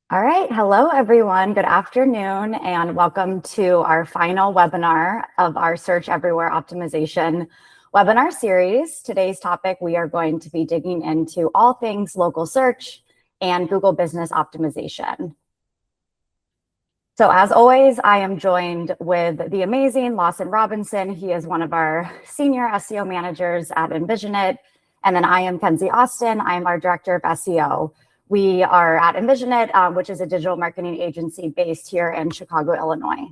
All right. Hello, everyone. Good afternoon, and welcome to our final webinar of our Search Everywhere Optimization webinar series. Today's topic, we are going to be digging into all things local search and Google Business Optimization. So as always, I am joined with the amazing Lawson Robinson. He is one of our senior SEO managers at Envisionit. And then I am Kenzie Austin. I am our director of SEO. We are at Envisionit, which is a digital marketing agency based here in Chicago, Illinois.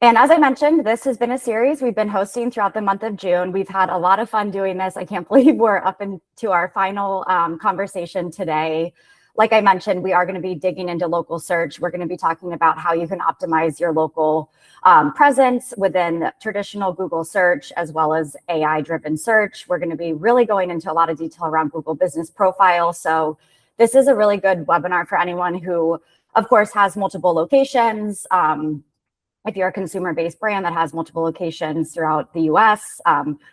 And as I mentioned, this has been a series we've been hosting throughout the month of June. We've had a lot of fun doing this. I can't believe we're up into our final conversation today. Like I mentioned, we are going to be digging into local search. We're going to be talking about how you can optimize your local presence within traditional Google search, as well as AI-driven search. We're going to be really going into a lot of detail around Google Business Profile. So this is a really good webinar for anyone who, of course, has multiple locations. If you're a consumer-based brand that has multiple locations throughout the US,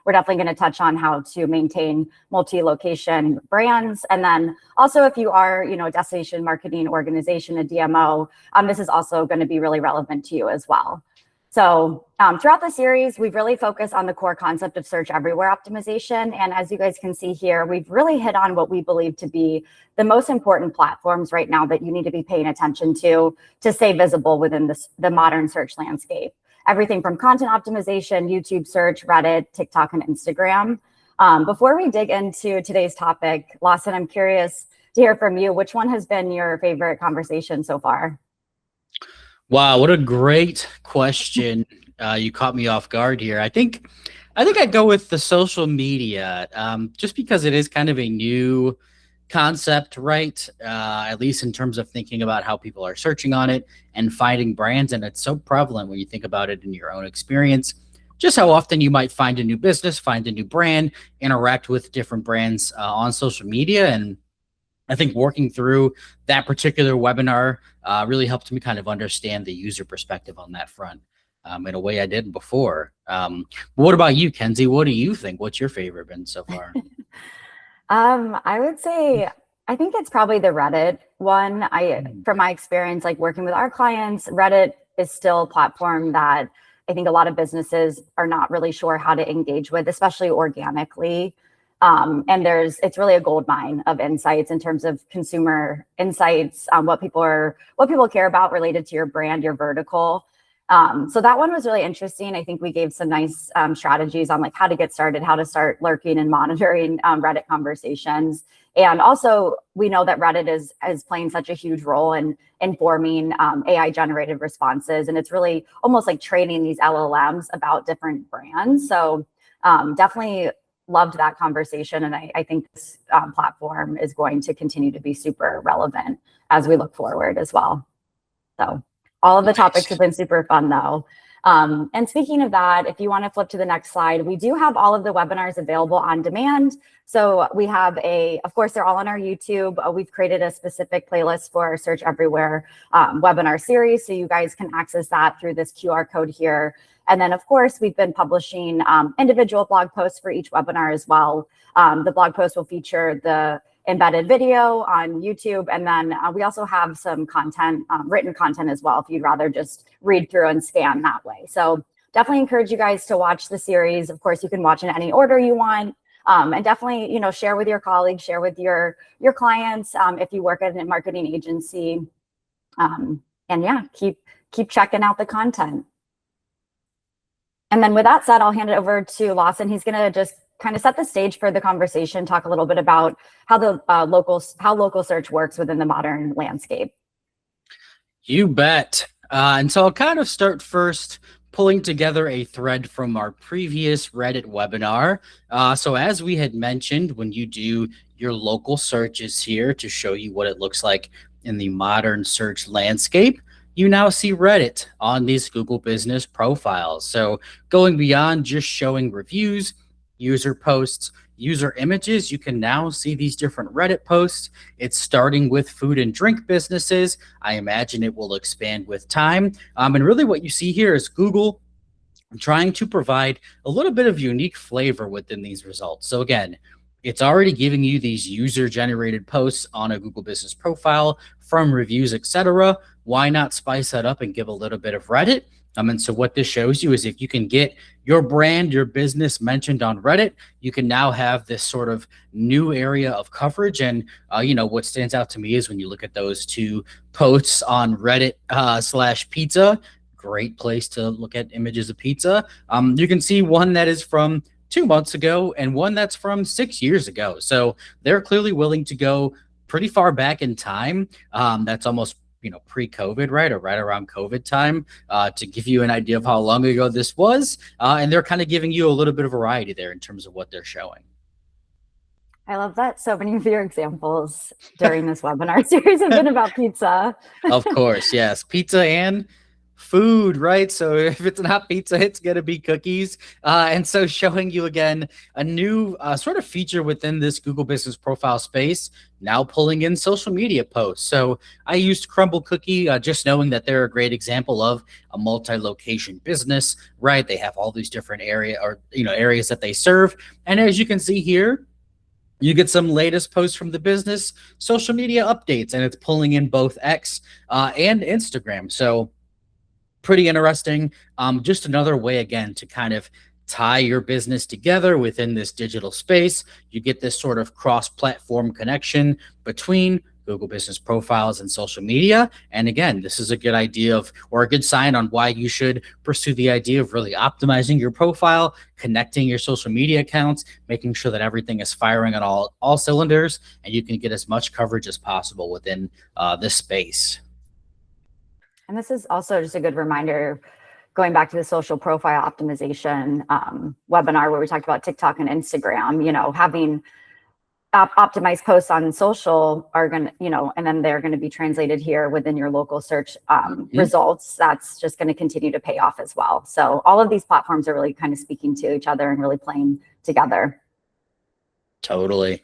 we're definitely going to touch on how to maintain multi-location brands. And then also if you are, a destination marketing organization, a DMO, this is also going to be really relevant to you as well. So throughout the series, we've really focused on the core concept of search everywhere optimization. And as you guys can see here, we've really hit on what we believe to be the most important platforms right now that you need to be paying attention to stay visible within the modern search landscape. Everything from content optimization, YouTube search, Reddit, TikTok, and Instagram. Before we dig into today's topic, Lawson, I'm curious to hear from you. Which one has been your favorite conversation so far? Wow, what a great question. You caught me off guard here. I think I'd go with the social media, just because it is kind of a new concept, right? At least in terms of thinking about how people are searching on it and finding brands. And it's so prevalent when you think about it in your own experience, just how often you might find a new business, find a new brand, interact with different brands on social media. And I think working through that particular webinar really helped me kind of understand the user perspective on that front in a way I didn't before. What about you, Kenzie? What do you think? What's your favorite been so far? I would say, I think it's probably the Reddit one. From my experience, like working with our clients, Reddit is still a platform that I think a lot of businesses are not really sure how to engage with, especially organically. And it's really a gold mine of insights in terms of consumer insights, what people care about related to your brand, your vertical. So that one was really interesting. I think we gave some nice strategies on like how to get started, how to start lurking and monitoring Reddit conversations. And also we know that Reddit is playing such a huge role in informing AI generated responses. And it's really almost like training these LLMs about different brands. So definitely loved that conversation. And I think this platform is going to continue to be super relevant as we look forward as well. So all of the topics have been super fun though. And speaking of that, if you want to flip to the next slide, we do have all of the webinars available on demand. So we have of course, they're all on our YouTube. We've created a specific playlist for our Search Everywhere webinar series. So you guys can access that through this QR code here. And then, of course, we've been publishing individual blog posts for each webinar as well. The blog post will feature the embedded video on YouTube. And then we also have some content, written content as well, if you'd rather just read through and scan that way. So definitely encourage you guys to watch the series. Of course, you can watch in any order you want. And definitely, share with your colleagues, share with your clients if you work at a marketing agency. And yeah, keep checking out the content. And then with that said, I'll hand it over to Lawson. He's going to just kind of set the stage for the conversation, talk a little bit about how local search works within the modern landscape. You bet. And so I'll kind of start first pulling together a thread from our previous Reddit webinar. So as we had mentioned, when you do your local searches here to show you what it looks like in the modern search landscape, you now see Reddit on these Google Business Profiles. So going beyond just showing reviews, user posts, user images, you can now see these different Reddit posts. It's starting with food and drink businesses. I imagine it will expand with time. And really what you see here is Google trying to provide a little bit of unique flavor within these results. So again, it's already giving you these user generated posts on a Google business profile from reviews, etc. Why not spice that up and give a little bit of Reddit? And so what this shows you is if you can get your brand, your business mentioned on Reddit, you can now have this sort of new area of coverage. And what stands out to me is when you look at those two posts on Reddit slash pizza, great place to look at images of pizza. You can see one that is from 2 months ago and one that's from 6 years ago. So they're clearly willing to go pretty far back in time. That's almost pre-COVID, right, or right around COVID time, to give you an idea of how long ago this was. And they're kind of giving you a little bit of variety there in terms of what they're showing. I love that so many of your examples during this webinar series have been about pizza. Of course, yes, pizza and food, right? So if it's not pizza, it's going to be cookies. And so showing you again a new sort of feature within this Google Business Profile space, now pulling in social media posts. So I used Crumble Cookie, just knowing that they're a great example of a multi-location business, right? They have all these different areas that they serve. And as you can see here, you get some latest posts from the business, social media updates, and it's pulling in both X and Instagram. So pretty interesting. Just another way, again, to kind of tie your business together within this digital space. You get this sort of cross-platform connection between Google Business Profiles and social media. And again, this is a good idea or a good sign on why you should pursue the idea of really optimizing your profile, connecting your social media accounts, making sure that everything is firing on all cylinders, and you can get as much coverage as possible within this space. And this is also just a good reminder, going back to the social profile optimization webinar where we talked about TikTok and Instagram, having optimized posts on social are going to, and then they're going to be translated here within your local search results. That's just going to continue to pay off as well. So all of these platforms are really kind of speaking to each other and really playing together. Totally.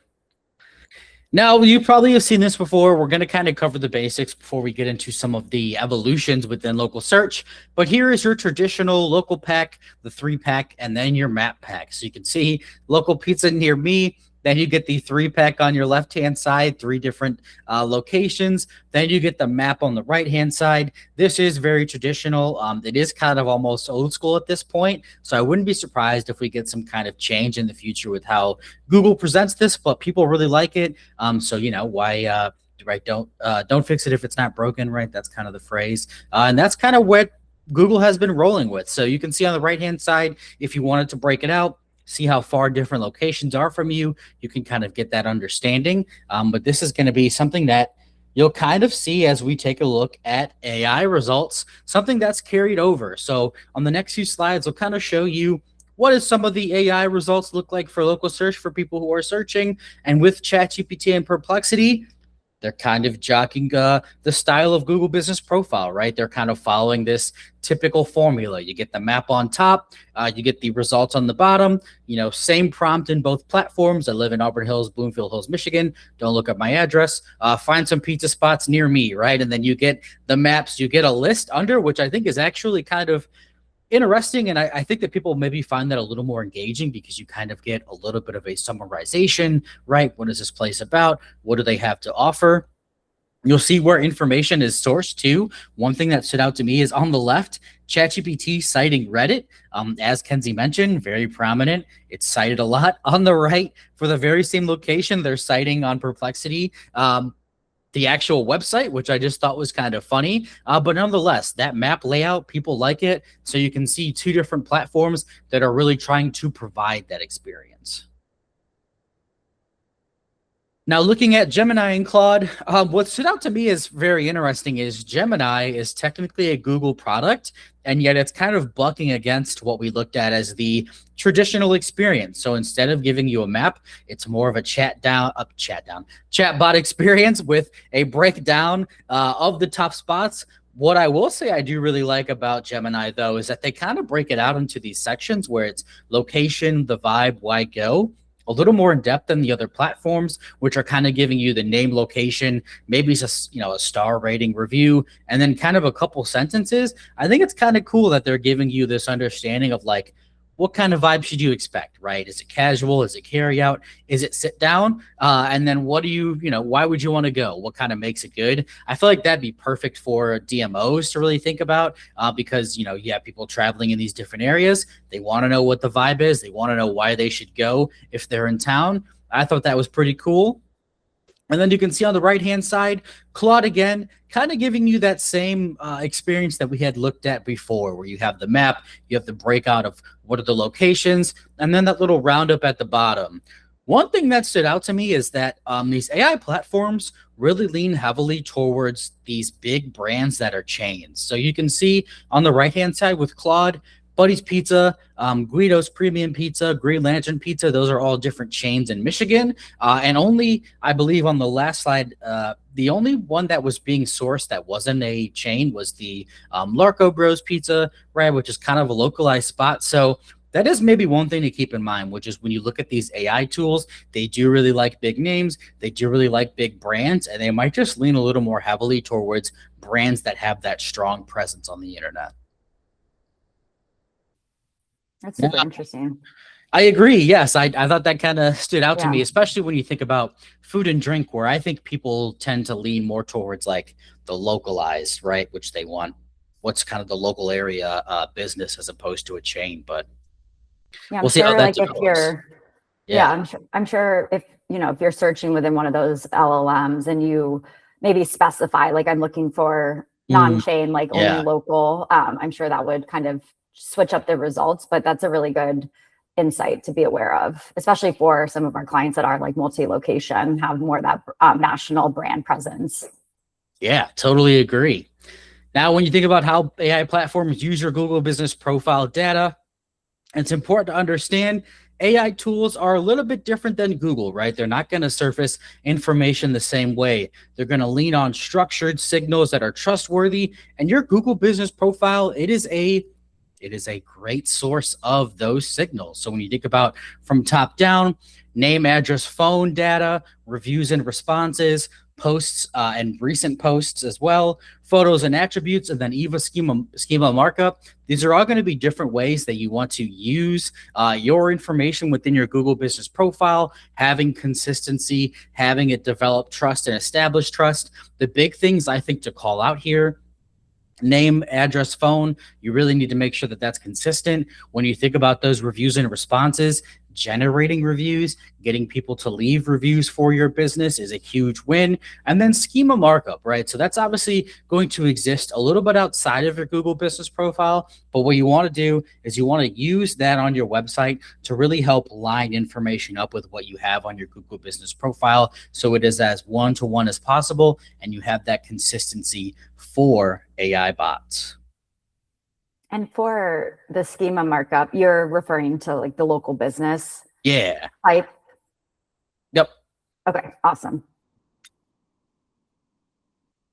Now, you probably have seen this before. We're going to kind of cover the basics before we get into some of the evolutions within local search. But here is your traditional local pack, the 3-pack, and then your map pack. So you can see local pizza near me. Then you get the 3-pack on your left-hand side, 3 different locations. Then you get the map on the right-hand side. This is very traditional. It is kind of almost old school at this point. So I wouldn't be surprised if we get some kind of change in the future with how Google presents this, but people really like it. So, why, right, don't fix it if it's not broken, right? That's kind of the phrase. And that's kind of what Google has been rolling with. So you can see on the right-hand side, if you wanted to break it out, see how far different locations are from you, you can kind of get that understanding. But this is going to be something that you'll kind of see as we take a look at AI results, something that's carried over. So on the next few slides, we'll kind of show you what does some of the AI results look like for local search for people who are searching. And with ChatGPT and Perplexity, they're kind of jockeying the style of Google Business Profile, right? They're kind of following this typical formula. You get the map on top, you get the results on the bottom, same prompt in both platforms. I live in Auburn Hills, Bloomfield Hills, Michigan. Don't look up my address. Find some pizza spots near me, right? And then you get the maps, you get a list under, which I think is actually kind of interesting. And I think that people maybe find that a little more engaging because you kind of get a little bit of a summarization, right? What is this place about? What do they have to offer? You'll see where information is sourced too. One thing that stood out to me is on the left, ChatGPT citing Reddit. As Kenzie mentioned, very prominent. It's cited a lot. On the right, for the very same location, they're citing on Perplexity. The actual website, which I just thought was kind of funny. But nonetheless, that map layout, people like it. So you can see 2 different platforms that are really trying to provide that experience. Now, looking at Gemini and Claude, what stood out to me is very interesting is Gemini is technically a Google product, and yet it's kind of bucking against what we looked at as the traditional experience. So instead of giving you a map, it's more of a chatbot experience with a breakdown of the top spots. What I will say I do really like about Gemini, though, is that they kind of break it out into these sections where it's location, the vibe, why go. A little more in depth than the other platforms, which are kind of giving you the name, location, maybe a star rating review, and then kind of a couple sentences. I think it's kind of cool that they're giving you this understanding of like, what kind of vibe should you expect, right? Is it casual? Is it carry out? Is it sit down? And then what do why would you want to go? What kind of makes it good? I feel like that'd be perfect for DMOs to really think about because, you have people traveling in these different areas. They want to know what the vibe is. They want to know why they should go if they're in town. I thought that was pretty cool. And then you can see on the right-hand side, Claude again, kind of giving you that same experience that we had looked at before, where you have the map, you have the breakout of what are the locations, and then that little roundup at the bottom. One thing that stood out to me is that these AI platforms really lean heavily towards these big brands that are chains. So you can see on the right-hand side with Claude, Buddy's Pizza, Guido's Premium Pizza, Green Lantern Pizza. Those are all different chains in Michigan. And only, I believe on the last slide, the only one that was being sourced that wasn't a chain was the Larco Bros Pizza, right, which is kind of a localized spot. So that is maybe one thing to keep in mind, which is when you look at these AI tools, they do really like big names, they do really like big brands, and they might just lean a little more heavily towards brands that have that strong presence on the internet. That's super interesting. I agree. Yes, I thought that kind of stood out to me, especially when you think about food and drink, where I think people tend to lean more towards like the localized, right? Which they want what's kind of the local area business as opposed to a chain. But yeah, we'll see how that if you're, I'm sure if if you're searching within one of those LLMs and you maybe specify like I'm looking for non-chain, like only local, I'm sure that would kind of switch up the results, but that's a really good insight to be aware of, especially for some of our clients that are like multi-location, have more of that national brand presence. Yeah, totally agree. Now, when you think about how AI platforms use your Google business profile data, it's important to understand AI tools are a little bit different than Google, right? They're not going to surface information the same way. They're going to lean on structured signals that are trustworthy. And your Google business profile, it is a great source of those signals. So when you think about from top down, name, address, phone data, reviews and responses, posts and recent posts as well, photos and attributes, and then EVA schema markup. These are all going to be different ways that you want to use your information within your Google business profile, having consistency, having it develop trust and establish trust. The big things I think to call out here: name, address, phone. You really need to make sure that that's consistent. When you think about those reviews and responses, generating reviews, getting people to leave reviews for your business is a huge win. And then schema markup, right? So that's obviously going to exist a little bit outside of your Google business profile. But what you want to do is you want to use that on your website to really help line information up with what you have on your Google business profile, so it is as one-to-one as possible and you have that consistency for AI bots. And for the schema markup, you're referring to like the local business type? Yep. Okay, awesome.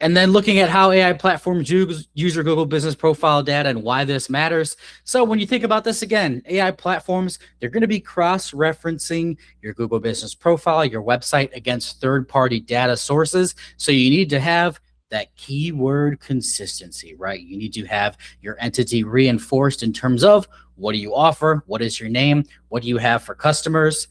And then looking at how AI platforms use your Google business profile data and why this matters. So when you think about this again, AI platforms, they're going to be cross-referencing your Google business profile, your website against third-party data sources. So you need to have that keyword consistency, right? You need to have your entity reinforced in terms of what do you offer? What is your name? What do you have for customers?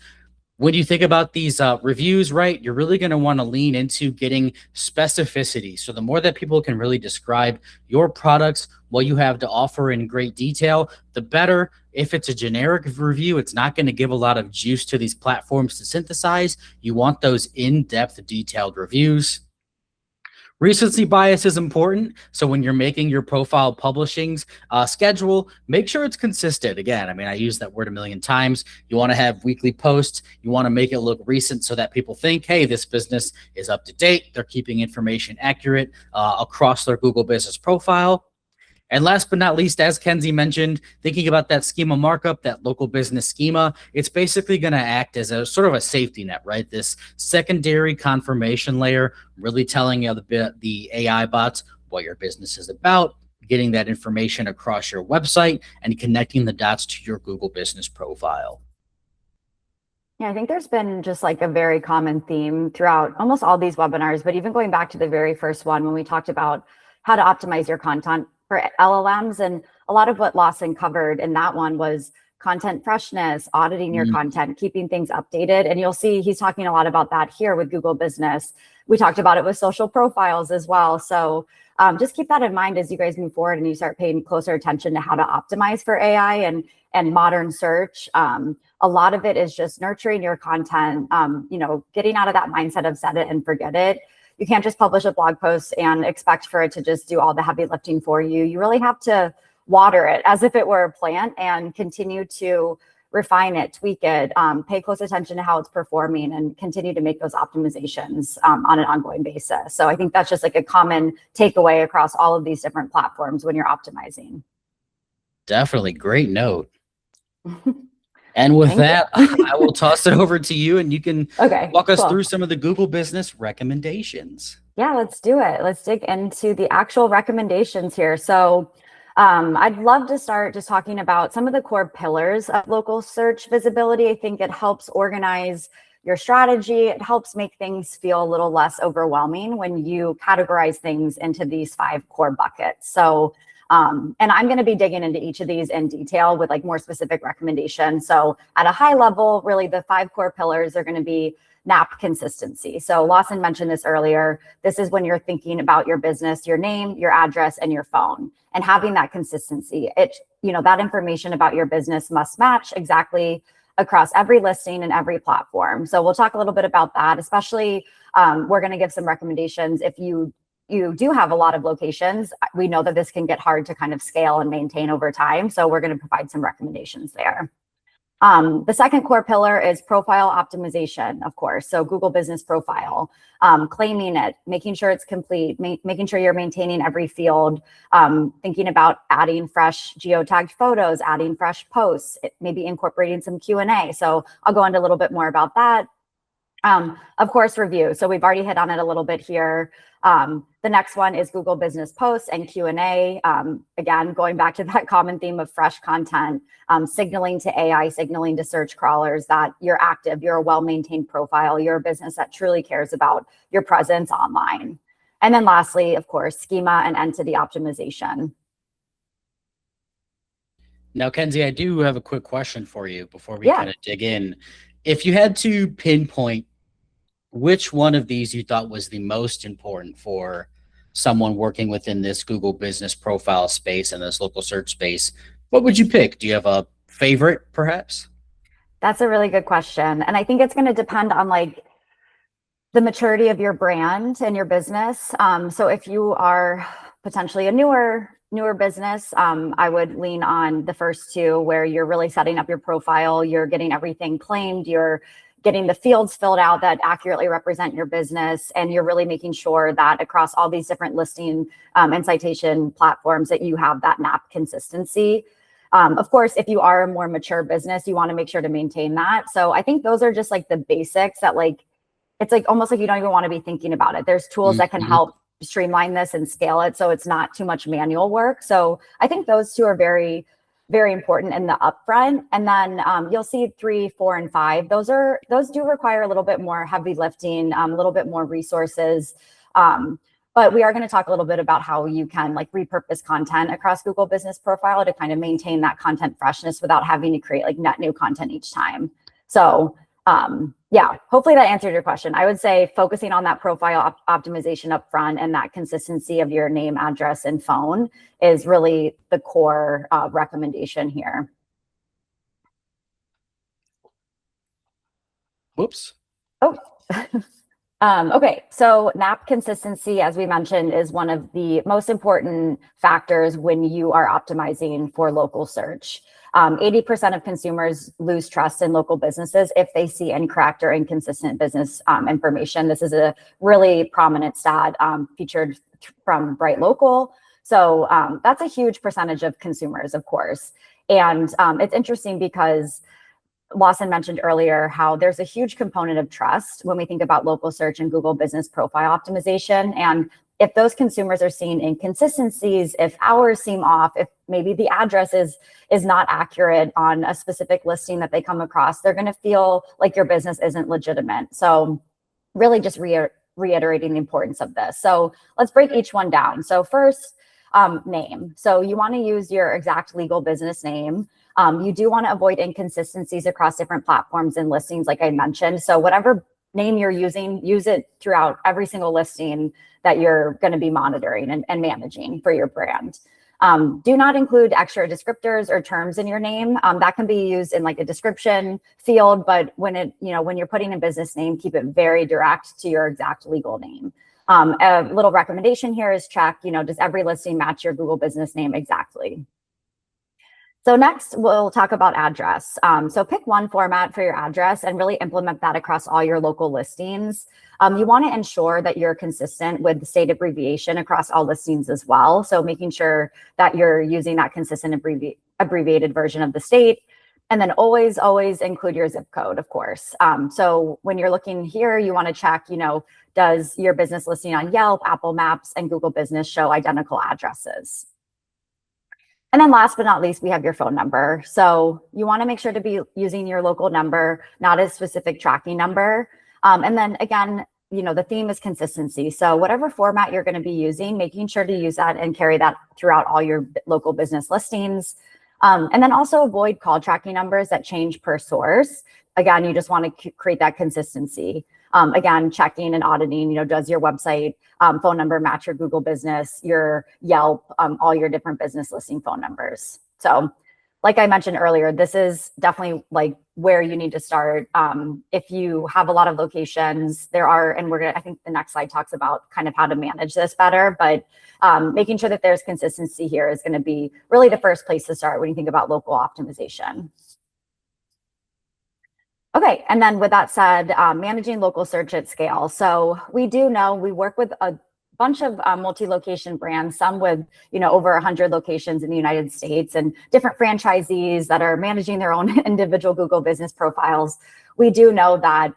When you think about these reviews, right, you're really going to want to lean into getting specificity. So the more that people can really describe your products, what you have to offer in great detail, the better. If it's a generic review, it's not going to give a lot of juice to these platforms to synthesize. You want those in-depth, detailed reviews. Recency bias is important. So when you're making your profile publishings schedule, make sure it's consistent. Again, I mean, I use that word a million times. You want to have weekly posts. You want to make it look recent so that people think, hey, this business is up to date. They're keeping information accurate across their Google business profile. And last but not least, as Kenzie mentioned, thinking about that schema markup, that local business schema, it's basically going to act as a sort of a safety net, right? This secondary confirmation layer, really telling the AI bots what your business is about, getting that information across your website, and connecting the dots to your Google business profile. Yeah, I think there's been just like a very common theme throughout almost all these webinars, but even going back to the very first one when we talked about how to optimize your content for LLMs. And a lot of what Lawson covered in that one was content freshness, auditing your Mm. content, keeping things updated. And you'll see he's talking a lot about that here with Google Business. We talked about it with social profiles as well. So just keep that in mind as you guys move forward and you start paying closer attention to how to optimize for AI and modern search. A lot of it is just nurturing your content, getting out of that mindset of set it and forget it. You can't just publish a blog post and expect for it to just do all the heavy lifting for you. You really have to water it as if it were a plant and continue to refine it, tweak it, pay close attention to how it's performing and continue to make those optimizations on an ongoing basis. So I think that's just like a common takeaway across all of these different platforms when you're optimizing. Definitely. Great note. And with that, I will toss it over to you and you can walk us through some of the Google Business recommendations. Yeah, let's do it. Let's dig into the actual recommendations here. So I'd love to start just talking about some of the core pillars of local search visibility. I think it helps organize your strategy. It helps make things feel a little less overwhelming when you categorize things into these 5 core buckets. So and I'm going to be digging into each of these in detail with like more specific recommendations. So at a high level, really the 5 core pillars are going to be NAP consistency. So Lawson mentioned this earlier. This is when you're thinking about your business, your name, your address, and your phone, and having that consistency. That information about your business must match exactly across every listing and every platform. So we'll talk a little bit about that, especially we're going to give some recommendations if you do have a lot of locations. We know that this can get hard to kind of scale and maintain over time. So we're going to provide some recommendations there. The second core pillar is profile optimization, of course. So Google Business Profile, claiming it, making sure it's complete, making sure you're maintaining every field, thinking about adding fresh geotagged photos, adding fresh posts, maybe incorporating some Q&A. So I'll go into a little bit more about that. Of course, review. So we've already hit on it a little bit here. The next one is Google Business Posts and Q&A. Again, going back to that common theme of fresh content, signaling to AI, signaling to search crawlers that you're active, you're a well-maintained profile, you're a business that truly cares about your presence online. And then lastly, of course, schema and entity optimization. Now, Kenzie, I do have a quick question for you before we kind of dig in. If you had to pinpoint which one of these you thought was the most important for someone working within this Google Business Profile space and this local search space, what would you pick? Do you have a favorite, perhaps? That's a really good question. And I think it's going to depend on like the maturity of your brand and your business. So if you are potentially a newer business, I would lean on the first 2 where you're really setting up your profile, you're getting everything claimed, you're getting the fields filled out that accurately represent your business, and you're really making sure that across all these different listing and citation platforms that you have that NAP consistency. Of course, if you are a more mature business, you want to make sure to maintain that. So I think those are just like the basics that it's like almost like you don't even want to be thinking about it. There's tools that can help streamline this and scale it so it's not too much manual work. So I think those 2 are very, very important in the upfront. And then you'll see 3, 4, and 5. Those do require a little bit more heavy lifting, a little bit more resources. But we are going to talk a little bit about how you can like repurpose content across Google Business Profile to kind of maintain that content freshness without having to create like net new content each time. So yeah, hopefully that answered your question. I would say focusing on that profile optimization up front and that consistency of your name, address, and phone is really the core recommendation here. Whoops. Oh, okay. So NAP consistency, as we mentioned, is one of the most important factors when you are optimizing for local search. 80% of consumers lose trust in local businesses if they see incorrect or inconsistent business information. This is a really prominent stat featured from Bright Local. So that's a huge percentage of consumers, of course. And it's interesting because Lawson mentioned earlier how there's a huge component of trust when we think about local search and Google Business Profile optimization. And if those consumers are seeing inconsistencies, if hours seem off, if maybe the address is not accurate on a specific listing that they come across, they're going to feel like your business isn't legitimate. So really just reiterating the importance of this. So let's break each one down. So first, name. So you want to use your exact legal business name. You do want to avoid inconsistencies across different platforms and listings, like I mentioned. So whatever name you're using, use it throughout every single listing that you're going to be monitoring and managing for your brand. Do not include extra descriptors or terms in your name. That can be used in like a description field, but when you're putting a business name, keep it very direct to your exact legal name. A little recommendation here is check, does every listing match your Google business name exactly? So next, we'll talk about address. So pick one format for your address and really implement that across all your local listings. You want to ensure that you're consistent with the state abbreviation across all listings as well. So making sure that you're using that consistent abbreviated version of the state. And then always, always include your zip code, of course. So when you're looking here, you want to check, does your business listing on Yelp, Apple Maps, and Google Business show identical addresses? And then last but not least, we have your phone number. So you want to make sure to be using your local number, not a specific tracking number. And then again, the theme is consistency. So whatever format you're going to be using, making sure to use that and carry that throughout all your local business listings. And then also avoid call tracking numbers that change per source. Again, you just want to create that consistency. Again, checking and auditing, does your website phone number match your Google business, your Yelp, all your different business listing phone numbers. So like I mentioned earlier, this is definitely like where you need to start. If you have a lot of locations, and I think the next slide talks about kind of how to manage this better, but making sure that there's consistency here is going to be really the first place to start when you think about local optimization. Okay, and then with that said, managing local search at scale. So we do know we work with a bunch of multi-location brands, some with over 100 locations in the United States, and different franchisees that are managing their own individual Google business profiles. We do know that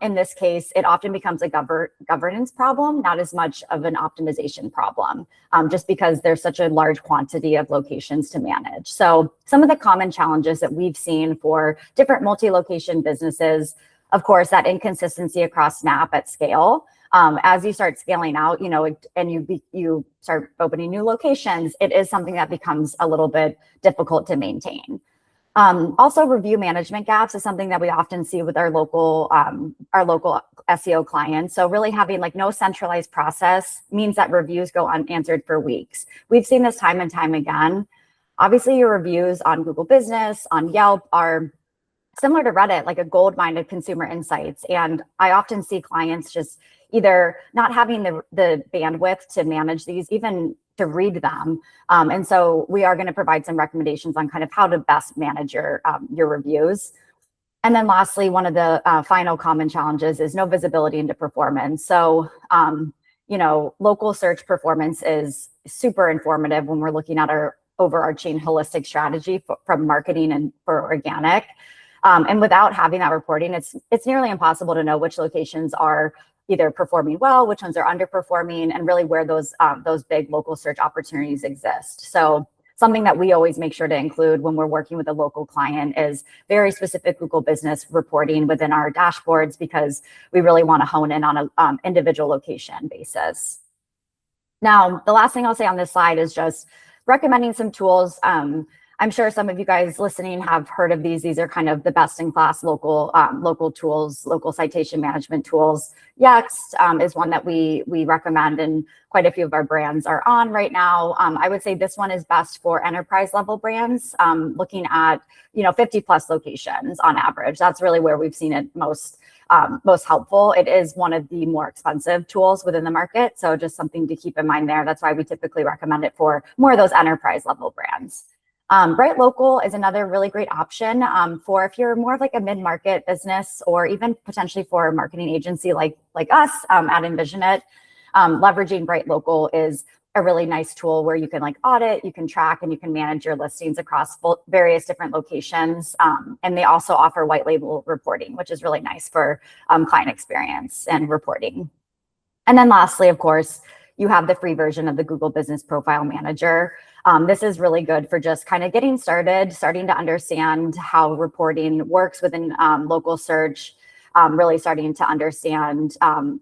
in this case, it often becomes a governance problem, not as much of an optimization problem, just because there's such a large quantity of locations to manage. So some of the common challenges that we've seen for different multi-location businesses, of course, that inconsistency across Snap at scale. As you start scaling out, and you start opening new locations, it is something that becomes a little bit difficult to maintain. Also, review management gaps is something that we often see with our local SEO clients. So really having like no centralized process means that reviews go unanswered for weeks. We've seen this time and time again. Obviously, your reviews on Google Business, on Yelp are similar to Reddit, like a gold mine of consumer insights. And I often see clients just either not having the bandwidth to manage these, even to read them. And so we are going to provide some recommendations on kind of how to best manage your reviews. And then lastly, one of the final common challenges is no visibility into performance. So, local search performance is super informative when we're looking at our overarching holistic strategy from marketing and for organic. And without having that reporting, it's nearly impossible to know which locations are either performing well, which ones are underperforming, and really where those big local search opportunities exist. So something that we always make sure to include when we're working with a local client is very specific Google business reporting within our dashboards, because we really want to hone in on an individual location basis. Now, the last thing I'll say on this slide is just recommending some tools. I'm sure some of you guys listening have heard of these. These are kind of the best in class local tools, local citation management tools. Yext is one that we recommend, and quite a few of our brands are on right now. I would say this one is best for enterprise level brands, looking at 50 plus locations on average. That's really where we've seen it most helpful. It is one of the more expensive tools within the market, so just something to keep in mind there. That's why we typically recommend it for more of those enterprise level brands. Bright Local is another really great option for if you're more of like a mid-market business, or even potentially for a marketing agency like us at Envisionit. Leveraging Bright Local is a really nice tool where you can like audit, you can track, and you can manage your listings across various different locations. And they also offer white label reporting, which is really nice for client experience and reporting. And then lastly, of course, you have the free version of the Google Business Profile Manager. This is really good for just kind of getting started, starting to understand how reporting works within local search, really starting to understand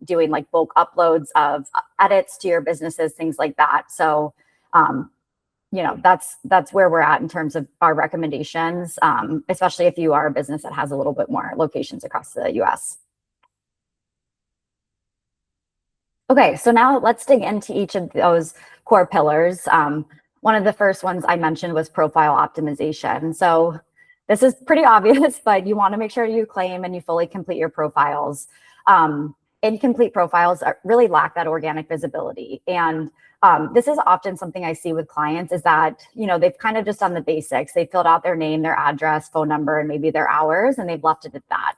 doing like bulk uploads of edits to your businesses, things like that. So that's where we're at in terms of our recommendations, especially if you are a business that has a little bit more locations across the US. Okay, so now let's dig into each of those core pillars. One of the first ones I mentioned was profile optimization. So this is pretty obvious, but you want to make sure you claim and you fully complete your profiles. Incomplete profiles really lack that organic visibility. And this is often something I see with clients is that, they've kind of just done the basics. They filled out their name, their address, phone number, and maybe their hours, and they've left it at that.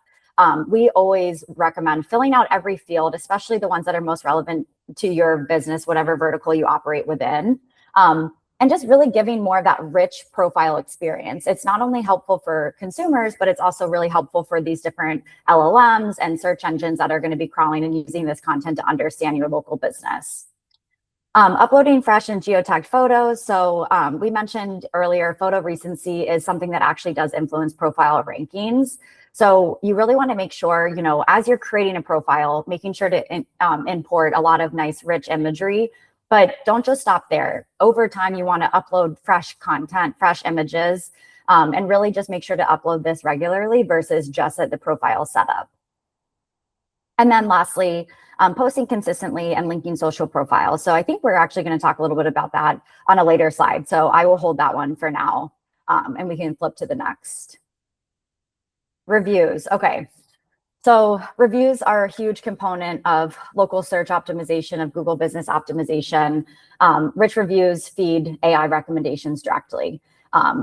We always recommend filling out every field, especially the ones that are most relevant to your business, whatever vertical you operate within. And just really giving more of that rich profile experience. It's not only helpful for consumers, but it's also really helpful for these different LLMs and search engines that are going to be crawling and using this content to understand your local business. Uploading fresh and geotagged photos. So we mentioned earlier, photo recency is something that actually does influence profile rankings. So you really want to make sure, as you're creating a profile, making sure to import a lot of nice, rich imagery, but don't just stop there. Over time, you want to upload fresh content, fresh images, and really just make sure to upload this regularly versus just at the profile setup. And then lastly, posting consistently and linking social profiles. So I think we're actually going to talk a little bit about that on a later slide. So I will hold that one for now, and we can flip to the next. Reviews. Okay. So reviews are a huge component of local search optimization, of Google business optimization. Rich reviews feed AI recommendations directly.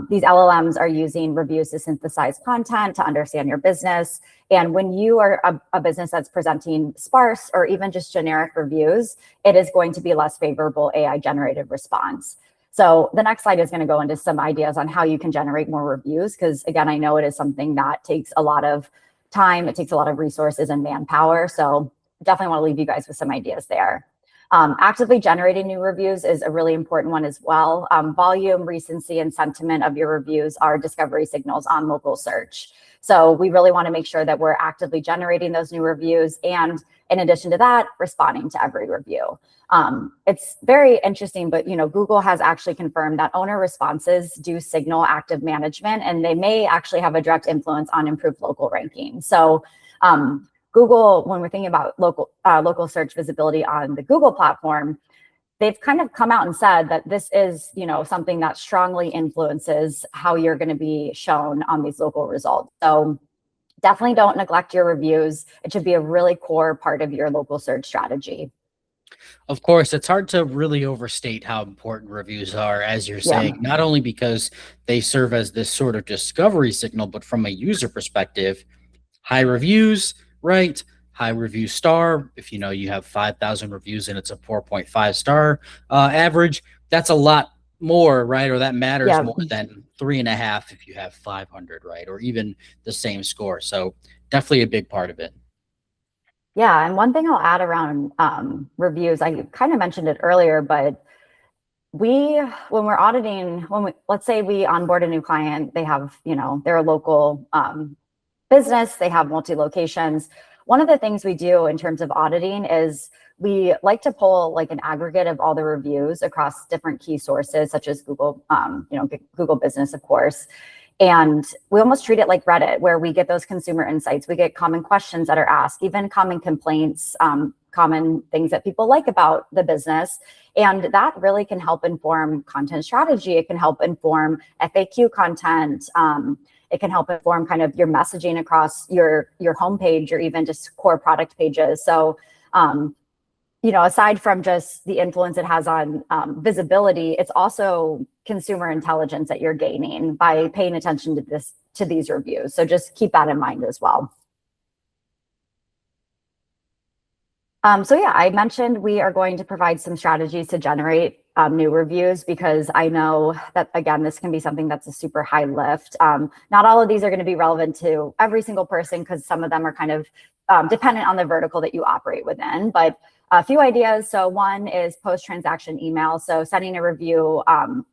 These LLMs are using reviews to synthesize content, to understand your business. And when you are a business that's presenting sparse or even just generic reviews, it is going to be less favorable AI generated response. So the next slide is going to go into some ideas on how you can generate more reviews, because again, I know it is something that takes a lot of time, it takes a lot of resources and manpower. So definitely want to leave you guys with some ideas there. Actively generating new reviews is a really important one as well. Volume, recency, and sentiment of your reviews are discovery signals on local search. So we really want to make sure that we're actively generating those new reviews. And in addition to that, responding to every review. It's very interesting, but Google has actually confirmed that owner responses do signal active management, and they may actually have a direct influence on improved local ranking. So Google, when we're thinking about local search visibility on the Google platform, they've kind of come out and said that this is, something that strongly influences how you're going to be shown on these local results. So definitely don't neglect your reviews. It should be a really core part of your local search strategy. Of course, it's hard to really overstate how important reviews are, as you're saying, not only because they serve as this sort of discovery signal, but from a user perspective, high reviews, right? High review star. If you have 5,000 reviews and it's a 4.5 star average, that's a lot more, right? Or that matters more than 3.5 if you have 500, right? Or even the same score. So definitely a big part of it. Yeah, and one thing I'll add around reviews, I kind of mentioned it earlier, but when we're auditing, let's say we onboard a new client, they have, they're a local business, they have multi-locations. One of the things we do in terms of auditing is we like to pull like an aggregate of all the reviews across different key sources, such as Google, Google Business, of course. And we almost treat it like Reddit, where we get those consumer insights. We get common questions that are asked, even common complaints, common things that people like about the business. And that really can help inform content strategy. It can help inform FAQ content. It can help inform kind of your messaging across your homepage or even just core product pages. So, aside from just the influence it has on visibility, it's also consumer intelligence that you're gaining by paying attention to these reviews. So just keep that in mind as well. So yeah, I mentioned we are going to provide some strategies to generate new reviews, because I know that, again, this can be something that's a super high lift. Not all of these are going to be relevant to every single person, because some of them are kind of dependent on the vertical that you operate within, but a few ideas. So one is post-transaction email. So sending a review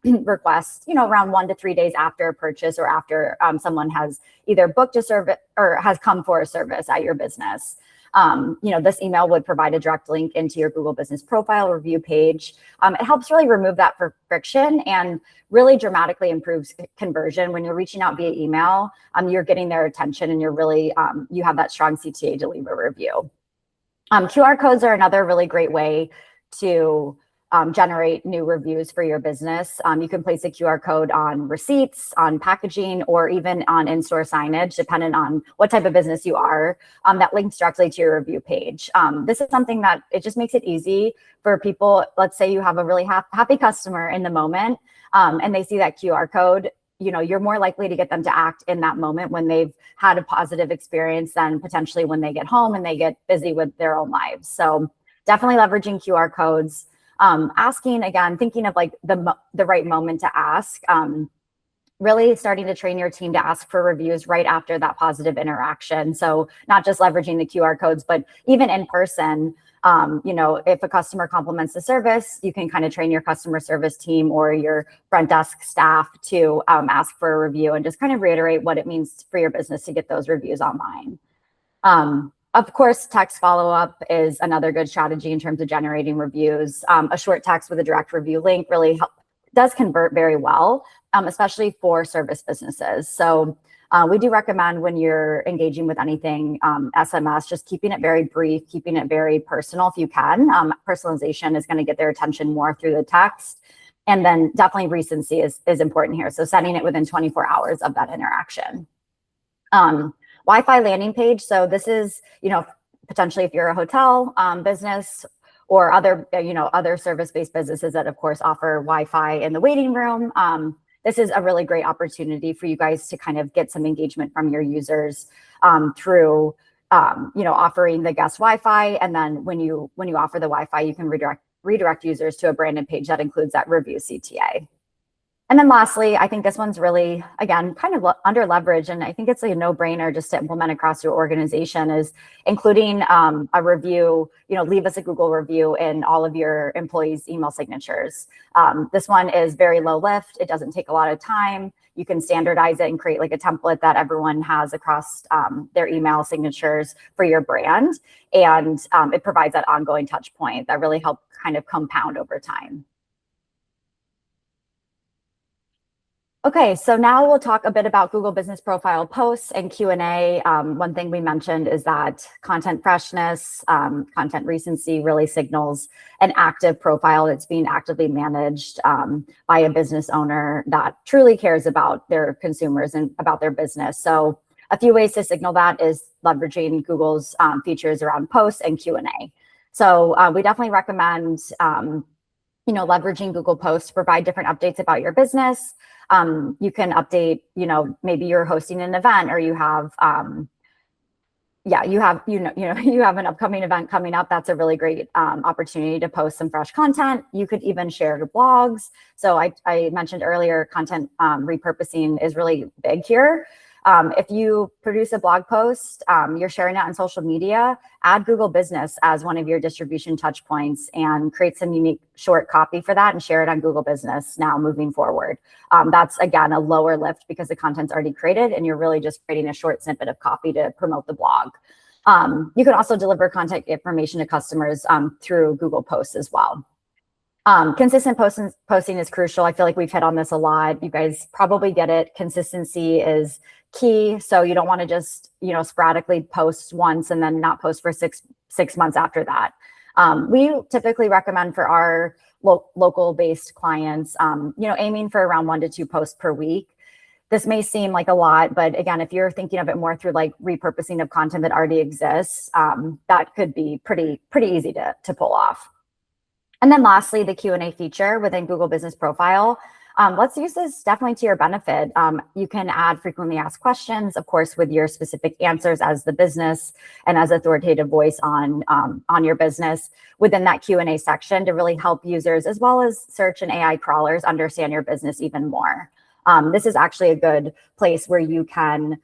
request, around 1 to 3 days after a purchase or after someone has either booked a service or has come for a service at your business. This email would provide a direct link into your Google Business Profile review page. It helps really remove that friction and really dramatically improves conversion. When you're reaching out via email, you're getting their attention and you're really, you have that strong CTA to leave a review. QR codes are another really great way to generate new reviews for your business. You can place a QR code on receipts, on packaging, or even on in-store signage, depending on what type of business you are, that links directly to your review page. This is something that it just makes it easy for people. Let's say you have a really happy customer in the moment, and they see that QR code. You're more likely to get them to act in that moment when they've had a positive experience than potentially when they get home and they get busy with their own lives. So definitely leveraging QR codes. Asking, again, thinking of like the right moment to ask, really starting to train your team to ask for reviews right after that positive interaction. So not just leveraging the QR codes, but even in person, if a customer compliments the service, you can kind of train your customer service team or your front desk staff to ask for a review and just kind of reiterate what it means for your business to get those reviews online. Of course, text follow-up is another good strategy in terms of generating reviews. A short text with a direct review link really does convert very well, especially for service businesses. So we do recommend when you're engaging with anything SMS, just keeping it very brief, keeping it very personal if you can. Personalization is going to get their attention more through the text. And then definitely recency is important here. So setting it within 24 hours of that interaction. Wi-Fi landing page. So this is, potentially if you're a hotel business or other service-based businesses that of course offer Wi-Fi in the waiting room. This is a really great opportunity for you guys to kind of get some engagement from your users through, offering the guest Wi-Fi. And then when you offer the Wi-Fi, you can redirect users to a branded page that includes that review CTA. And then lastly, I think this one's really, again, kind of under leverage, and I think it's like a no-brainer just to implement across your organization is including a review, leave us a Google review in all of your employees' email signatures. This one is very low lift. It doesn't take a lot of time. You can standardize it and create like a template that everyone has across their email signatures for your brand. And it provides that ongoing touch point that really helps kind of compound over time. Okay, so now we'll talk a bit about Google Business Profile posts and Q&A. One thing we mentioned is that content freshness, content recency really signals an active profile that's being actively managed by a business owner that truly cares about their consumers and about their business. So a few ways to signal that is leveraging Google's features around posts and Q&A. So we definitely recommend leveraging Google Posts to provide different updates about your business. You can update, maybe you're hosting an event or you have, you have an upcoming event coming up. That's a really great opportunity to post some fresh content. You could even share your blogs. So I mentioned earlier, content repurposing is really big here. If you produce a blog post, you're sharing it on social media, add Google Business as one of your distribution touch points and create some unique short copy for that and share it on Google Business now moving forward. That's, again, a lower lift because the content's already created and you're really just creating a short snippet of copy to promote the blog. You can also deliver contact information to customers through Google Posts as well. Consistent posting is crucial. I feel like we've hit on this a lot. You guys probably get it. Consistency is key. So you don't want to just, sporadically post once and then not post for six months after that. We typically recommend for our local based clients, aiming for around 1 to 2 posts per week. This may seem like a lot, but again, if you're thinking of it more through like repurposing of content that already exists, that could be pretty easy to pull off. And then lastly, the Q&A feature within Google Business Profile. Let's use this definitely to your benefit. You can add frequently asked questions, of course, with your specific answers as the business and as authoritative voice on your business within that Q&A section to really help users as well as search and AI crawlers understand your business even more. This is actually a good place where you can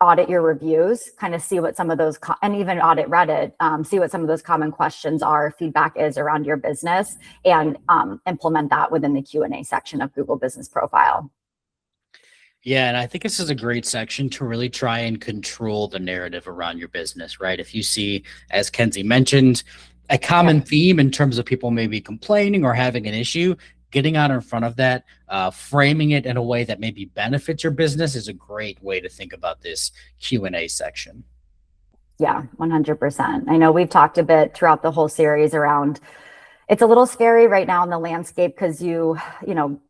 audit your reviews, kind of see what some of those, and even audit Reddit, see what some of those common questions are, feedback is around your business, and implement that within the Q&A section of Google Business Profile. Yeah, and I think this is a great section to really try and control the narrative around your business, right? If you see, as Kenzie mentioned, a common Yep. theme in terms of people maybe complaining or having an issue, getting out in front of that, framing it in a way that maybe benefits your business is a great way to think about this Q&A section. Yeah, 100%. I know we've talked a bit throughout the whole series around it's a little scary right now in the landscape because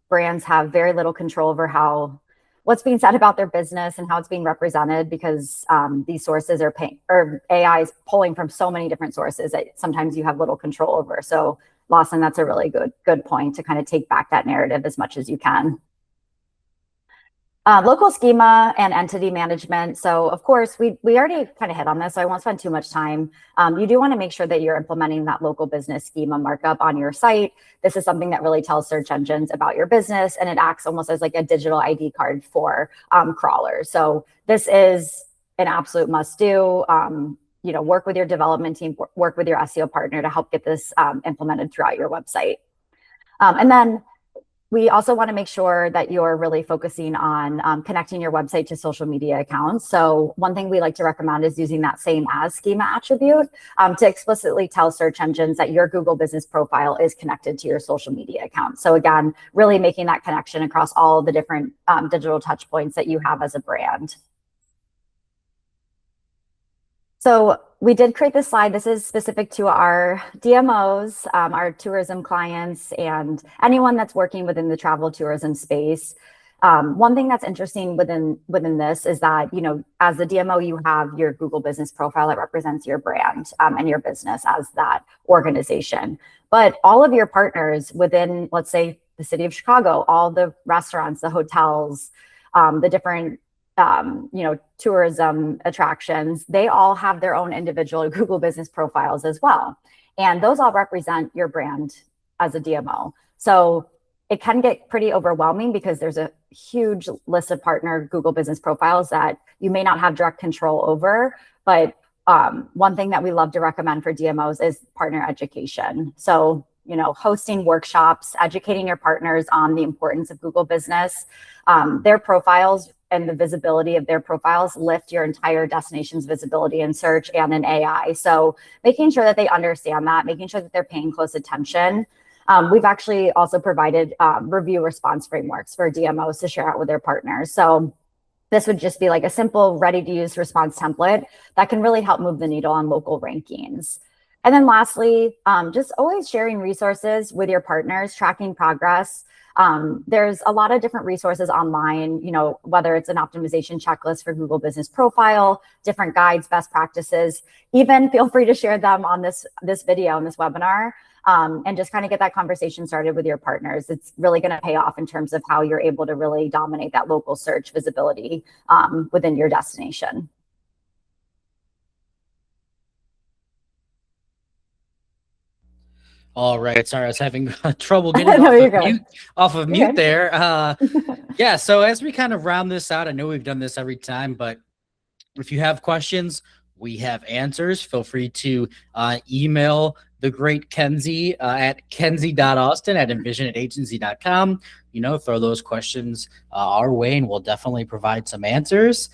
brands have very little control over how what's being said about their business and how it's being represented because these sources are paying or AI is pulling from so many different sources that sometimes you have little control over. So Lawson, that's a really good point to kind of take back that narrative as much as you can. Local schema and entity management. So of course, we already kind of hit on this, so I won't spend too much time. You do want to make sure that you're implementing that local business schema markup on your site. This is something that really tells search engines about your business, and it acts almost as like a digital ID card for crawlers. So this is an absolute must do. Work with your development team, work with your SEO partner to help get this implemented throughout your website. And then we also want to make sure that you're really focusing on connecting your website to social media accounts. So one thing we like to recommend is using that same as schema attribute to explicitly tell search engines that your Google business profile is connected to your social media account. So again, really making that connection across all the different digital touch points that you have as a brand. So we did create this slide. This is specific to our DMOs, our tourism clients, and anyone that's working within the travel tourism space. One thing that's interesting within this is that, as the DMO, you have your Google business profile that represents your brand and your business as that organization. But all of your partners within, let's say, the city of Chicago, all the restaurants, the hotels, the different tourism attractions, they all have their own individual Google business profiles as well. And those all represent your brand as a DMO. So it can get pretty overwhelming because there's a huge list of partner Google business profiles that you may not have direct control over. But one thing that we love to recommend for DMOs is partner education. So, hosting workshops, educating your partners on the importance of Google business, their profiles and the visibility of their profiles lift your entire destination's visibility in search and in AI. So making sure that they understand that, making sure that they're paying close attention. We've actually also provided review response frameworks for DMOs to share out with their partners. So this would just be like a simple, ready-to-use response template that can really help move the needle on local rankings. And then lastly, just always sharing resources with your partners, tracking progress. There's a lot of different resources online, whether it's an optimization checklist for Google Business Profile, different guides, best practices, even feel free to share them on this video and this webinar, and just kind of get that conversation started with your partners. It's really going to pay off in terms of how you're able to really dominate that local search visibility within your destination. All right. Sorry, I was having trouble getting No, off you're of good. mute, You're good. there. Yeah. So as we kind of round this out, I know we've done this every time, but if you have questions, we have answers. Feel free to email the great Kenzie at kenzie.austin@envisionitagency.com. Throw those questions our way, and we'll definitely provide some answers.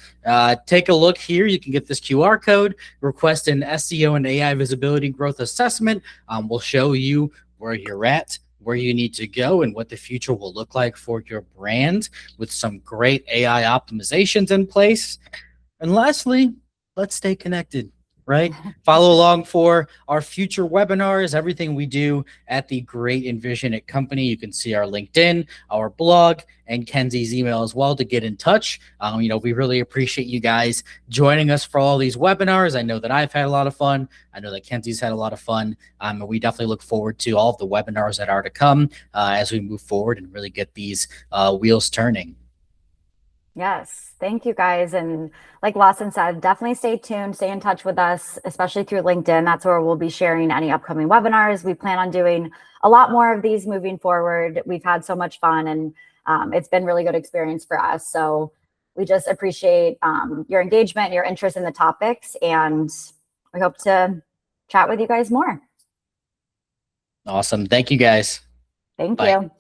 Take a look here. You can get this QR code, request an SEO and AI visibility growth assessment. We'll show you where you're at, where you need to go, and what the future will look like for your brand with some great AI optimizations in place. And lastly, let's stay connected, right? Follow along for our future webinars, everything we do at the great Envisionit company. You can see our LinkedIn, our blog, and Kenzie's email as well to get in touch. We really appreciate you guys joining us for all these webinars. I know that I've had a lot of fun. I know that Kenzie's had a lot of fun. And we definitely look forward to all of the webinars that are to come as we move forward and really get these wheels turning. Yes, thank you guys. And like Lawson said, definitely stay tuned, stay in touch with us, especially through LinkedIn. That's where we'll be sharing any upcoming webinars. We plan on doing a lot more of these moving forward. We've had so much fun, and it's been really good experience for us. So we just appreciate your engagement, your interest in the topics, and we hope to chat with you guys more. Awesome. Thank you, guys. Thank Bye. you.